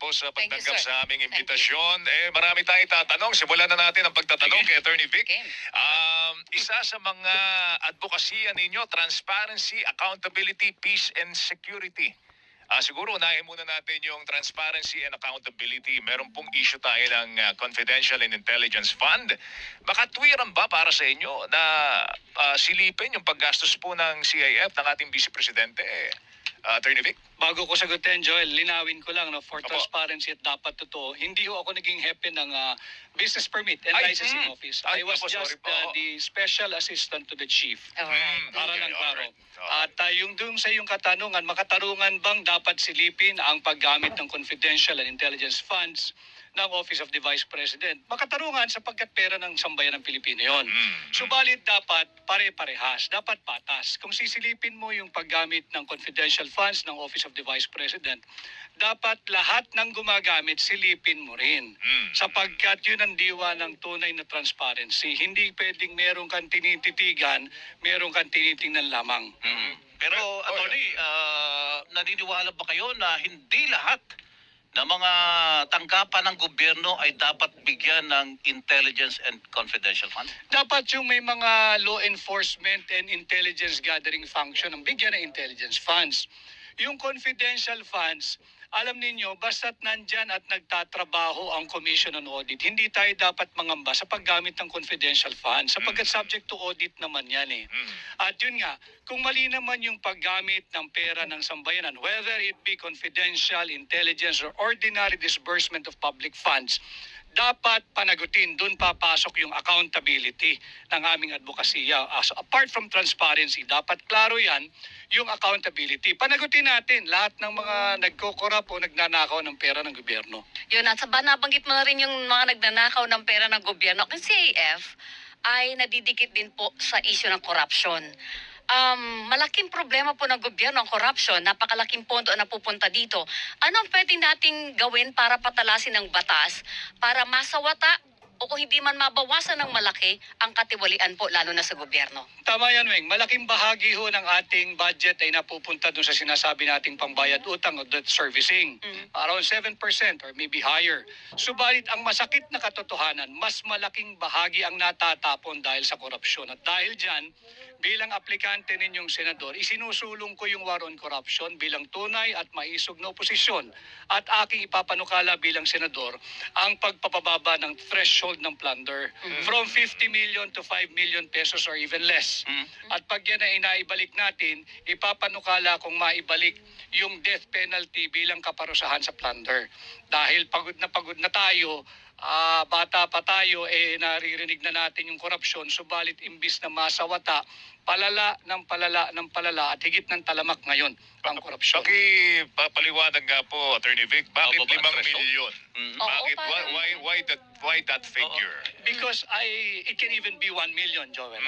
po sa Thank you, pagtanggap sir. sa aming Thank you. imbitasyon. Marami tayong tatanong. Simulan na natin ang pagtatanong Sige. kay Attorney Vic. Okay. Isa sa mga advokasya ninyo, transparency, accountability, peace and security. Siguro unahin muna natin yung transparency and accountability. Meron pong issue tayo ng Confidential and Intelligence Fund. Baka tuwiran ba para sa inyo na silipin yung paggastos po ng CIF ng ating Vice Presidente, Attorney Vic? Bago ko sagutin, Joel, linawin ko lang, no, for Opo. transparency at dapat totoo, hindi ho ako naging hepe ng business permit and Ay, licensing office. Ay, I was opo, sorry just po. the special assistant to the chief. Alright. Para Okay, lang klaro. alright. At yung dun sa iyong katanungan, makatarungan bang dapat silipin ang paggamit ng confidential and intelligence funds ng Office of the Vice President? Makatarungan sapagkat pera ng sambayan ng Pilipino yon. Subalit dapat pare-parehas, dapat patas. Kung sisilipin mo yung paggamit ng confidential funds ng Office of the Vice President, dapat lahat ng gumagamit silipin mo rin. Sapagkat yun ang diwa ng tunay na transparency. Hindi pwedeng meron kang tinititigan, meron kang tinitingnan lamang. Pero, attorney, naniniwala ba kayo na hindi lahat ng mga tanggapan ng gobyerno ay dapat bigyan ng intelligence and confidential fund? Dapat yung may mga law enforcement and intelligence gathering function ang bigyan ng intelligence funds. Yung confidential funds, alam ninyo, basta't nandyan at nagtatrabaho ang Commission on Audit, hindi tayo dapat mangamba sa paggamit ng confidential funds sapagkat subject to audit naman yan eh. At yun nga, kung mali naman yung paggamit ng pera ng sambayanan, whether it be confidential, intelligence, or ordinary disbursement of public funds, dapat panagutin. Doon papasok yung accountability ng aming advokasya. Apart from transparency, dapat klaro yan, yung accountability. Panagutin natin lahat ng mga nagkokorap o nagnanakaw ng pera ng gobyerno. Yun, at nabanggit mo na rin yung mga nagnanakaw ng pera ng gobyerno. Kasi CAF ay nadidikit din po sa issue ng corruption. Malaking problema po ng gobyerno ang corruption. Napakalaking pondo na pupunta dito. Ano ang pwede nating gawin para patalasin ng batas para masawata o kung hindi man mabawasan ng malaki ang katiwalian po lalo na sa gobyerno? Tama yan, Weng. Malaking bahagi ho ng ating budget ay napupunta dun sa sinasabi nating pangbayad utang o debt servicing. Around 7% or maybe higher. Subalit ang masakit na katotohanan, mas malaking bahagi ang natatapon dahil sa korupsyon. At dahil dyan, bilang aplikante ninyong senador, isinusulong ko yung war on corruption bilang tunay at maisog na oposisyon. At aking ipapanukala bilang senador ang pagpapababa ng threshold ng plunder from 50 million to 5 million pesos or even less. At pag yan ay inaibalik natin, ipapanukala kung maibalik yung death penalty bilang kaparusahan sa plunder. Dahil pagod na tayo, bata pa tayo, naririnig na natin yung korupsyon, subalit imbis na masawata, palala ng palala at higit ng talamak ngayon ang korupsyon. Papaliwanag nga po, Attorney Vic, bakit Baba ang 5 threshold? milyon? Bakit? parang- Why that figure? Because it can even be 1 million, Joel.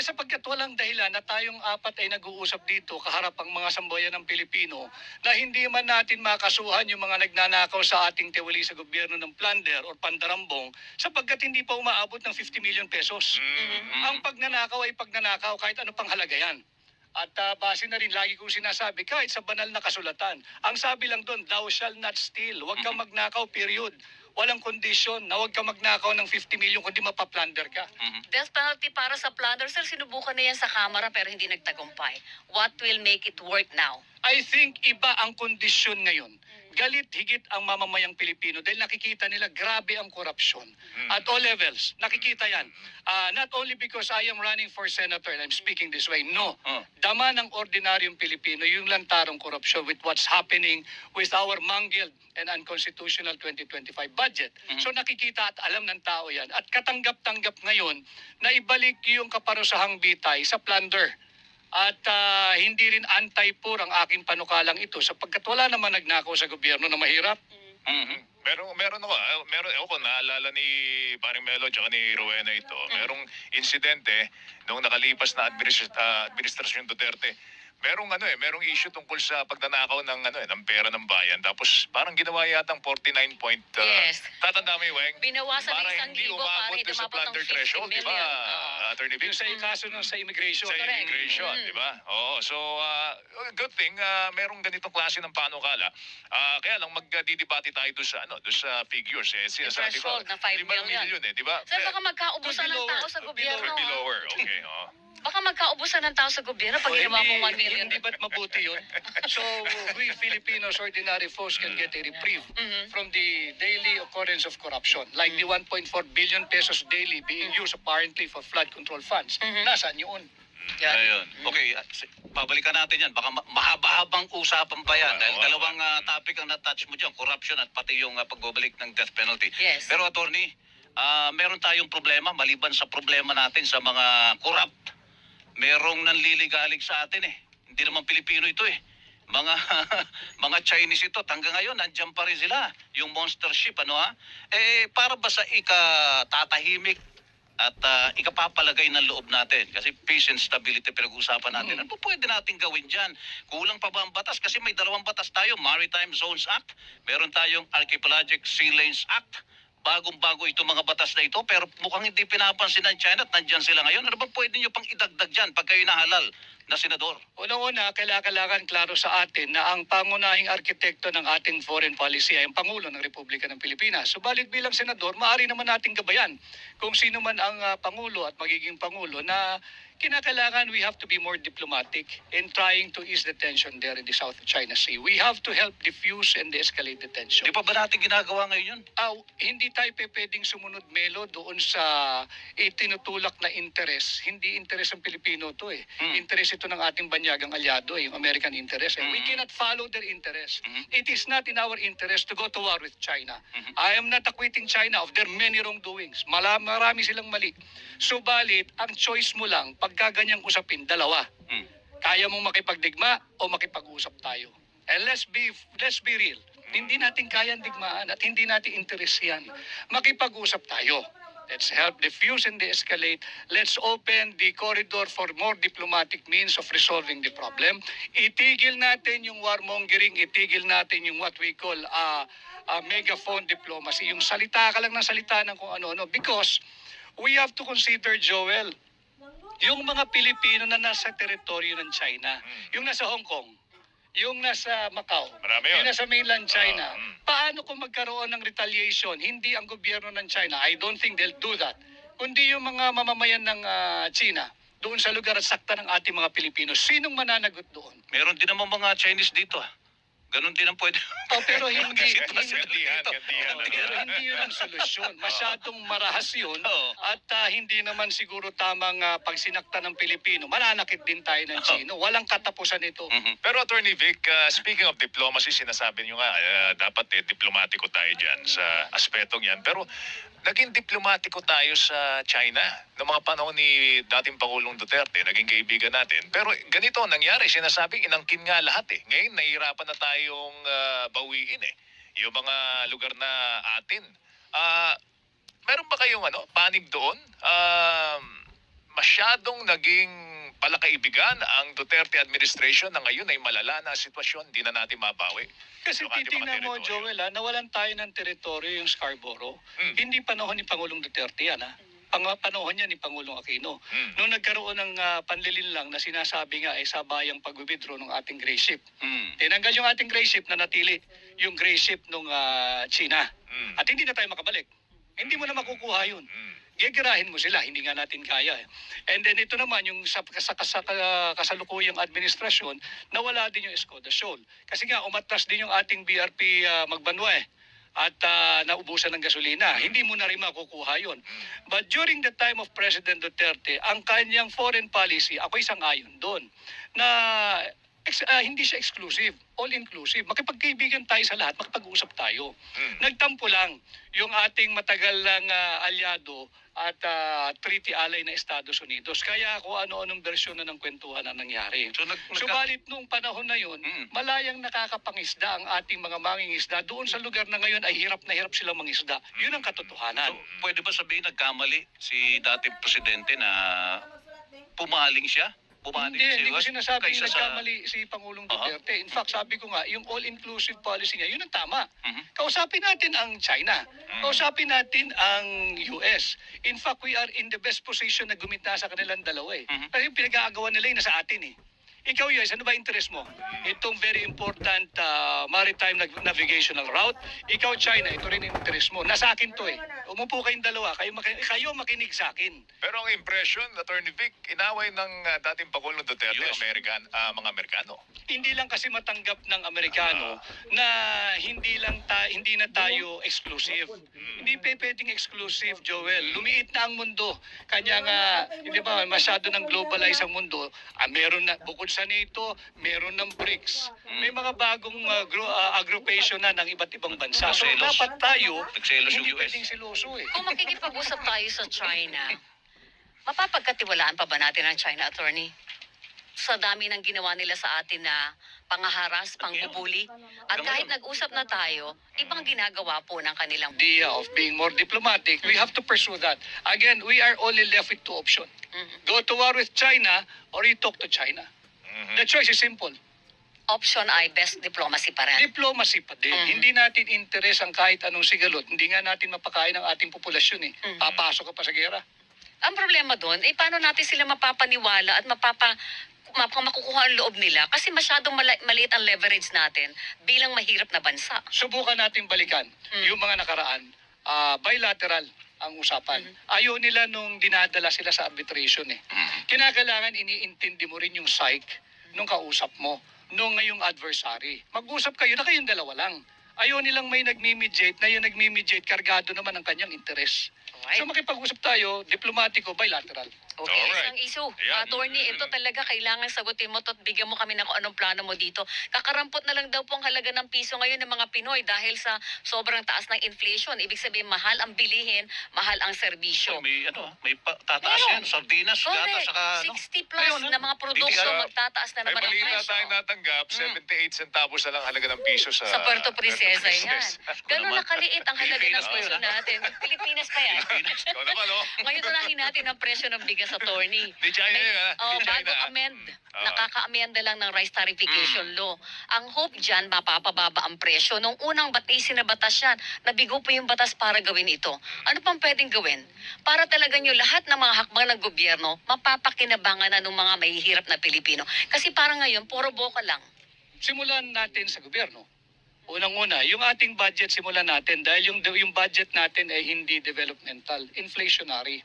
Sapagkat walang dahilan na tayong apat ay nag-uusap dito kaharap ang mga sambayan ng Pilipino na hindi man natin makasuhan yung mga nagnanakaw sa ating tiwali sa gobyerno ng plunder or pandarambong sapagkat hindi pa umaabot ng 50 million pesos. Ang pagnanakaw ay pagnanakaw kahit ano pang halaga yan. At base na rin, lagi kong sinasabi, kahit sa banal na kasulatan, ang sabi lang doon, thou shall not steal. Huwag kang magnakaw, period. Walang kondisyon na huwag kang magnakaw ng 50 million kundi mapaplunder ka. Death penalty para sa plunder, sir, sinubukan na yan sa Kamara pero hindi nagtagumpay. What will make it work now? I think iba ang kondisyon ngayon. Galit higit ang mamamayang Pilipino dahil nakikita nila grabe ang korupsyon. At all levels, nakikita yan. Not only because I am running for senator and I'm speaking this way, no. Dama ng ordinaryong Pilipino yung lantarong korupsyon with what's happening with our mangled and unconstitutional 2025 budget. So nakikita at alam ng tao yan. At katanggap-tanggap ngayon na ibalik yung kaparusahang bitay sa plunder. At hindi rin anti-poor ang aking panukalang ito sapagkat wala naman nagnakaw sa gobyerno na mahirap. Meron ako naalala ni Paring Melo at ni Rowena ito. Merong insidente noong nakalipas na administrasyon Duterte. Merong issue tungkol sa pagnanakaw ng pera ng bayan. Tapos parang ginawa yatang 49 point. Yes. Tatanda mo yung Weng? Binawasan ng Para 1,000 hindi para umabot hindi sa umabot ng plunder 50 threshold, di ba? million. Oo. Attorney Vic? Yung sa kaso nun sa immigration. Sa Correct. immigration, di ba? Oo, so good thing merong ganitong klase ng panukala. Kaya lang magdidebate tayo doon sa doon sa figures sinasabi ko. threshold na 5 5 million. million di ba? Sir, baka magkaubusan Could be ng tao lower. sa Could be gobyerno. Could be ah. lower. Okay, Baka magkaubusan ng tao sa gobyerno pag O, ginawa mong 1 million. Hindi ba't mabuti yun? So, we Filipinos, ordinary folks can get a reprieve from the daily occurrence of corruption. Like the 1.4 billion pesos daily being used apparently for flood control funds. Nasaan yun? Yan. Ayun. Okay, babalikan natin yan. Baka mahaba-habang usapan pa yan. Dahil dalawang topic ang na-touch mo dyan, corruption at pati yung pagbabalik ng death penalty. Yes. Pero attorney, meron tayong problema maliban sa problema natin sa mga corrupt. Merong nanliligalig sa atin eh. Hindi naman Pilipino ito eh. Mga mga Chinese ito, hanggang ngayon nandiyan pa rin sila. Yung monster ship, para ba sa ikatatahimik at ikapapalagay ng loob natin? Kasi peace and stability pinag-uusapan natin. Ano po pwede natin gawin dyan? Kulang pa ba ang batas? Kasi may dalawang batas tayo, Maritime Zones Act. Meron tayong Archipelagic Sea Lanes Act. Bagong-bago itong mga batas na ito, pero mukhang hindi pinapansin ng China at nandyan sila ngayon. Ano ba pwede nyo pang idagdag dyan pag kayo nahalal na senador? Unang-una, kailangan klaro sa atin na ang pangunahing arkitekto ng ating foreign policy ay ang Pangulo ng Republika ng Pilipinas. Subalit bilang senador, maaari naman nating gabayan kung sino man ang Pangulo at magiging Pangulo na kinakailangan we have to be more diplomatic in trying to ease the tension there in the South China Sea. We have to help diffuse and de-escalate the tension. Di pa ba natin ginagawa ngayon yun? Hindi tayo pwedeng sumunod melo doon sa itinutulak na interes. Hindi interes ng Pilipino to eh. Interes ito ng ating banyagang alyado eh, yung American interest. We cannot follow their interest. It is not in our interest to go to war with China. I am not acquitting China of their many wrongdoings. Marami silang mali. Subalit, ang choice mo lang, pagka ganyang usapin, dalawa. Kaya mong makipagdigma o makipag-usap tayo. And let's be real. Hindi natin kayang digmaan at hindi natin interes yan. Makipag-usap tayo. Let's help diffuse and de-escalate. Let's open the corridor for more diplomatic means of resolving the problem. Itigil natin yung warmongering, itigil natin yung what we call megaphone diplomacy. Yung salita ka lang ng salita ng kung ano-ano. Because we have to consider, Joel, yung mga Pilipino na nasa teritoryo ng China, yung nasa Hong Kong, yung nasa Macau, Marami yun. yung nasa mainland China, paano kung magkaroon ng retaliation? Hindi ang gobyerno ng China, I don't think they'll do that, kundi yung mga mamamayan ng China, doon sa lugar at sakta ng ating mga Pilipino. Sinong mananagot doon? Meron din naman mga Chinese dito. Ganon din ang pwede. Pero hindi, Gantihan. pero hindi yun ang solusyon. Masyadong marahas yun. Oo. At hindi naman siguro tamang pagsinakta ng Pilipino. Mananakit din tayo ng Chino. Walang katapusan ito. Pero Attorney Vic, speaking of diplomacy, sinasabi niyo nga, dapat diplomatiko tayo dyan sa aspetong yan. Pero naging diplomatiko tayo sa China noong mga panahon ni dating Pangulong Duterte, naging kaibigan natin. Pero ganito ang nangyari, sinasabing inangkin nga lahat eh. Ngayon, nahihirapan na tayong bawiin eh. Yung mga lugar na atin. Meron ba kayong panig doon? Masyadong naging palakaibigan ang Duterte administration na ngayon ay malala na sitwasyon, di na natin mabawi. Kasi Yung ating mga titingnan mo, teritoryo. Joel, nawalan tayo ng teritoryo yung Scarborough. Hindi panahon ni Pangulong Duterte yan, panahon niya ni Pangulong Aquino. Noong nagkaroon ng panlilinlang na sinasabi nga ay sabayang pag-withdraw ng ating gray ship. Tinanggal yung ating gray ship na natili yung gray ship ng China. At hindi na tayo makabalik. Hindi mo na makukuha yun. Gigirahin mo sila, hindi nga natin kaya. And then ito naman, yung sa kasalukuyang administrasyon, nawala din yung Escoda Shoal. Kasi nga, umatras din yung ating BRP Magbanwa at naubusan ng gasolina. Hindi mo na rin makukuha yun. But during the time of President Duterte, ang kanyang foreign policy, ako'y sang-ayon doon, na hindi siya exclusive, all-inclusive. Makipagkaibigan tayo sa lahat, makipag-usap tayo. Nagtampo lang yung ating matagal lang alyado at treaty ally na Estados Unidos. Kaya ako ano-anong bersyon na ng kwentuhan na nangyari. Subalit noong panahon na yun, malayang nakakapangisda ang ating mga mangingisda. Doon sa lugar na ngayon ay hirap na hirap silang mangisda. Yun ang katotohanan. So, pwede ba sabihin nagkamali si dating presidente na pumaling siya? pumanig Hindi ko sinasabi kaysa sa... nagkamali si Pangulong Aha. Duterte. In fact, sabi ko nga, yung all-inclusive policy niya, yun ang tama. Mhm. Kausapin natin ang China. Kausapin natin ang US. In fact, we are in the best position na gumitna sa kanilang dalawa eh. Mhm. Kasi yung pinag-aagawan nila yung nasa atin eh. Ikaw, US, ano ba interest mo? Itong very important maritime navigational route. Ikaw, China, ito rin yung interest mo. Nasa akin to eh. Umupo kayong dalawa. Kayo makinig sa akin. Pero ang impression, Attorney Vic, inaway ng dating Pangulong Duterte Yes. mga Amerikano. Hindi lang kasi matanggap ng Amerikano na hindi na tayo exclusive. Hindi pwedeng exclusive, Joel. Lumiit na ang mundo. Kanya nga, hindi ba, masyado ng globalize ang mundo. Meron na, bukod sa NATO, meron ng BRICS. May mga bagong agrupation na ng iba't ibang bansa. So Nagselos. dapat tayo, Nagselos yung hindi US. pwedeng siloso eh. Kung makikipag-usap tayo sa China, mapapagkatiwalaan pa ba natin ang China, attorney? Sa dami ng ginawa nila sa atin na pangaharas, pangbubuli. At kahit nag-usap na tayo, ibang ginagawa po ng kanilang... Idea of being more diplomatic, we have to pursue that. Again, we are only left with two options. Go to war with China or you talk to China. The choice is simple. Option ay best diplomacy pa rin. Diplomacy pa din. Hindi natin interes ang kahit anong sigalot. Hindi nga natin mapakain ang ating populasyon eh. Papasok ka pa sa gera. Ang problema doon, paano natin sila mapapaniwala at makukuha ang loob nila kasi masyadong maliit ang leverage natin bilang mahirap na bansa. Subukan natin balikan yung mga nakaraan. Bilateral ang usapan. Ayaw nila nung dinadala sila sa arbitration eh. Kinakailangan iniintindi mo rin yung psyche nung kausap mo, nung ngayong adversary. Mag-usap kayo na kayong dalawa lang. Ayaw nilang may nagmi-mediate, na yung nagmi-mediate, kargado naman ang kanyang interes. Alright. So makipag-usap tayo, diplomatiko, bilateral. Okay, Alright. isang issue. Ayan. Attorney, ito talaga kailangan sagutin mo to at bigyan mo kami ng kung anong plano mo dito. Kakarampot na lang daw po ang halaga ng piso ngayon ng mga Pinoy dahil sa sobrang taas ng inflation. Ibig sabihin, mahal ang bilihin, mahal ang serbisyo. May tataas Meron. yan, sardinas, gata, Correct. saka 60 plus Ngayon, na mga produkto BTR. magtataas na May naman ang balita presyo. tayong natanggap, 78 centavos na lang halaga ng piso sa... Sa Puerto Princesa yan. Ganun naman. na kaliit ang halaga ng Pilipinas pa piso yun, ah. natin. Pilipinas pa yan. Ikaw naman, oh. Ngayon unahin natin ang presyo ng bigas, attorney. Di China yun, ha? Di China, Bago ha? amend, Ah. nakaka-amenda lang ng rice tarification law. Ang hope dyan, mapapababa ang presyo. Nung unang batisin na batas yan, nabigo po yung batas para gawin ito. Ano pang pwedeng gawin? Para talaga nyo lahat ng mga hakbang ng gobyerno, mapapakinabangan na ng mga mahihirap na Pilipino. Kasi parang ngayon, puro boka lang. Simulan natin sa gobyerno. Unang-una, yung ating budget simulan natin dahil yung budget natin ay hindi developmental, inflationary.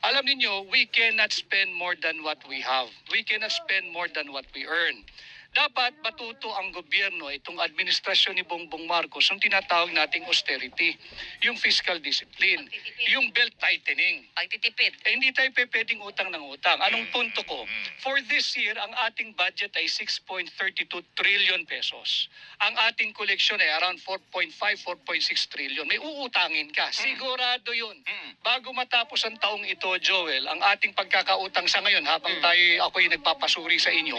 Alam niyo, we cannot spend more than what we have. We cannot spend more than what we earn. Dapat matuto ang gobyerno, itong administrasyon ni Bongbong Marcos, yung tinatawag nating austerity, yung fiscal discipline, Pagtitipid. yung belt tightening. Pagtitipid. Hindi tayo pwedeng utang ng utang. Anong punto ko? For this year, ang ating budget ay 6.32 trillion pesos. Ang ating koleksyon ay around 4.5, 4.6 trillion. May uutangin ka. Sigurado yun. Bago matapos ang taong ito, Joel, ang ating pagkakautang sa ngayon, habang ako'y nagpapasuri sa inyo,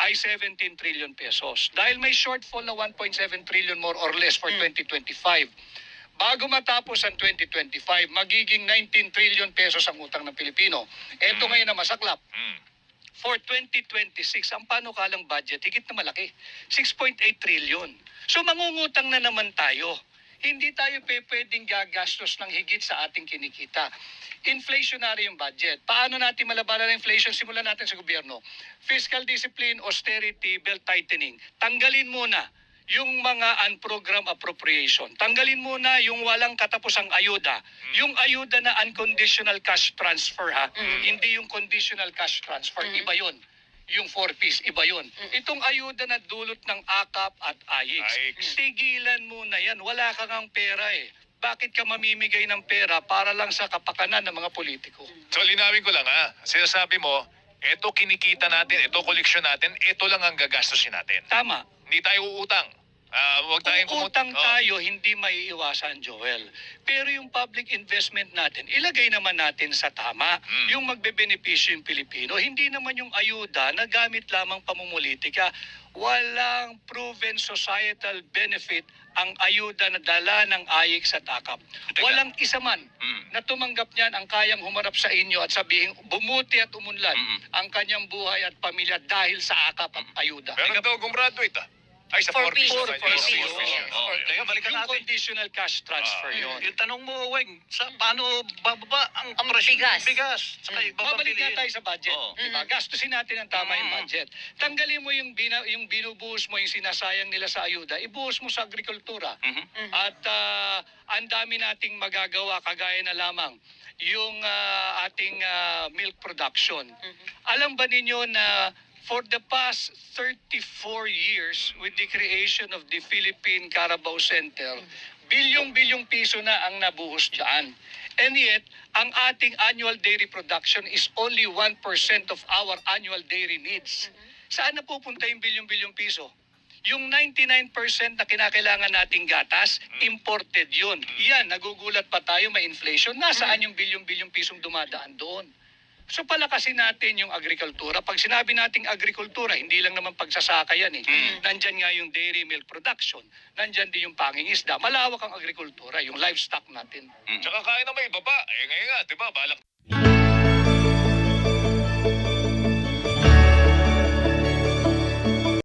ay 17 trillion pesos. Dahil may shortfall na 1.7 trillion more or less for 2025. Bago matapos ang 2025, magiging 19 trillion pesos ang utang ng Pilipino. Ito ngayon na masaklap. For 2026, ang panukalang budget, higit na malaki. 6.8 trillion. So mangungutang na naman tayo. Hindi tayo pwedeng gagastos ng higit sa ating kinikita. Inflationary yung budget. Paano natin malabanan ang inflation? Simulan natin sa gobyerno. Fiscal discipline, austerity, belt tightening. Tanggalin muna yung mga unprogrammed appropriation. Tanggalin muna yung walang katapusang ayuda. Yung ayuda na unconditional cash transfer ha. Hindi yung conditional cash transfer. Iba yun. Yung 4-piece, iba yun. Itong ayuda na dulot ng AKAP at AIX. Tigilan muna yan. Wala ka ngang pera eh. Bakit ka mamimigay ng pera para lang sa kapakanan ng mga politiko? So, linawin ko lang, ha? Sinasabi mo, ito kinikita natin, ito koleksyon natin, ito lang ang gagastusin natin. Tama. Hindi tayo uutang. Huwag tayong Utang tayo, hindi maiiwasan, Joel. Pero yung public investment natin, ilagay naman natin sa tama. Yung magbebenepisyo yung Pilipino. Hindi naman yung ayuda na gamit lamang pamumulitika. Walang proven societal benefit ang ayuda na dala ng AIC sa takap. Teka. Walang isa man na tumanggap niyan ang kayang humarap sa inyo at sabihin, bumuti at umunlad ang kanyang buhay at pamilya dahil sa akap at ayuda. Meron daw gumraduate Ay, sa For 4 piece. peace, Ay, for yes, peace. for peace, yes. Oh, teka, balikan Yung natin. conditional cash transfer yun. Yung tanong mo, Weng, paano bababa ang Ang presyo bigas. ng bigas? Saka ibang Babalik piliin. na tayo sa budget. Oo. Diba? Gastusin natin ang tama yung budget. Tanggalin mo yung, yung binubuhos mo, yung sinasayang nila sa ayuda, ibuhos mo sa agrikultura. At ang dami nating magagawa, kagaya na lamang yung ating milk production. Alam ba ninyo na for the past 34 years, with the creation of the Philippine Carabao Center, bilyong-bilyong piso na ang nabuhos dyan. And yet, ang ating annual dairy production is only 1% of our annual dairy needs. Saan napupunta yung bilyong-bilyong piso? Yung 99% na kinakailangan nating gatas, imported yun. Yan, nagugulat pa tayo, may inflation. Nasaan yung bilyong-bilyong pisong dumadaan doon? So palakasin natin yung agrikultura. Pag sinabi nating agrikultura, hindi lang naman pagsasaka yan eh. Nandyan nga yung dairy milk production. Nandyan din yung pangingisda. Malawak ang agrikultura, yung livestock natin. Tsaka kaya na may baba. Ngayon nga, di ba, balak